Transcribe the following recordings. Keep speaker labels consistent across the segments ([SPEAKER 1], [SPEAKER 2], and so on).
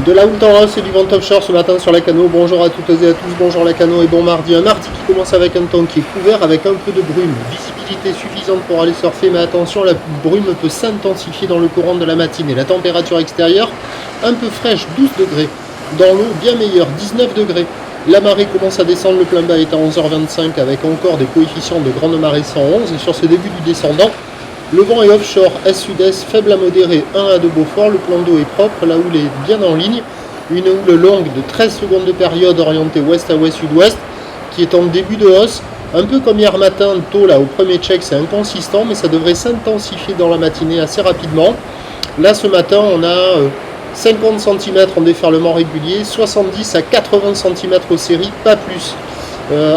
[SPEAKER 1] De la houle en hausse et du vent offshore ce matin sur la Cano. Bonjour à toutes et à tous, bonjour la Cano et bon mardi. Un mardi qui commence avec un temps qui est couvert avec un peu de brume. Visibilité suffisante pour aller surfer, mais attention, la brume peut s'intensifier dans le courant de la matinée. La température extérieure, un peu fraîche, 12 degrés. Dans l'eau, bien meilleure, 19 degrés. La marée commence à descendre, le plein bas est à 11h25 avec encore des coefficients de grande marée 111. Et sur ce début du descendant, le vent est offshore, est-sud-est, faible à modéré, 1 à 2 Beaufort, le plan d'eau est propre, la houle est bien en ligne, une houle longue de 13 secondes de période orientée ouest à ouest-sud-ouest, qui est en début de hausse, un peu comme hier matin, tôt là au premier check, c'est inconsistant, mais ça devrait s'intensifier dans la matinée assez rapidement. Là ce matin on a 50 cm en déferlement régulier, 70 à 80 cm aux séries, pas plus.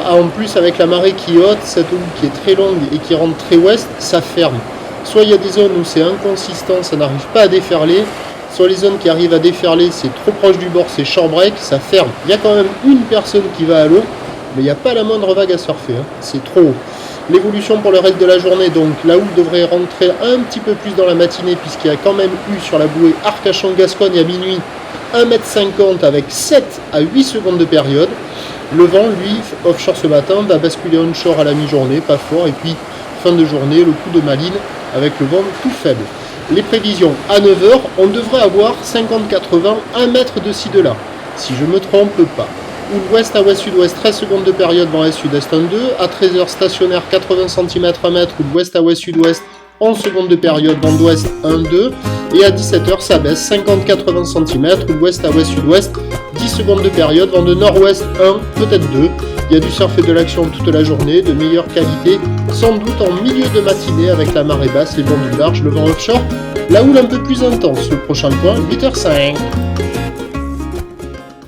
[SPEAKER 1] En plus avec la marée qui est haute, cette houle qui est très longue et qui rentre très ouest, ça ferme. Soit il y a des zones où c'est inconsistant, ça n'arrive pas à déferler, soit les zones qui arrivent à déferler, c'est trop proche du bord, c'est short break, ça ferme. Il y a quand même une personne qui va à l'eau, mais il n'y a pas la moindre vague à surfer, hein. C'est trop haut. L'évolution pour le reste de la journée, donc la houle devrait rentrer un petit peu plus dans la matinée, puisqu'il y a quand même eu sur la bouée Arcachon-Gascogne à minuit 1,50 m avec 7 à 8 secondes de période. Le vent, lui, offshore ce matin, va basculer onshore à la mi-journée, pas fort, et puis fin de journée, le coup de Malines avec le vent tout faible. Les prévisions, à 9h, on devrait avoir 50-80, 1 mètre de ci de là, si je me trompe pas. Houle ouest à ouest-sud-ouest, 13 secondes de période, vent est-sud-est 1-2, à 13h stationnaire 80 cm 1 mètre, houle ouest à ouest-sud-ouest, 11 secondes de période, vent d'ouest 1-2, et à 17h ça baisse, 50-80 cm, houle ouest à ouest-sud-ouest, 10 secondes de période, vent de nord-ouest 1, peut-être 2. Il y a du surf et de l'action toute la journée, de meilleure qualité, sans doute en milieu de matinée avec la marée basse, les vents du large, le vent offshore, la houle un peu plus intense. Le prochain point, 8h05.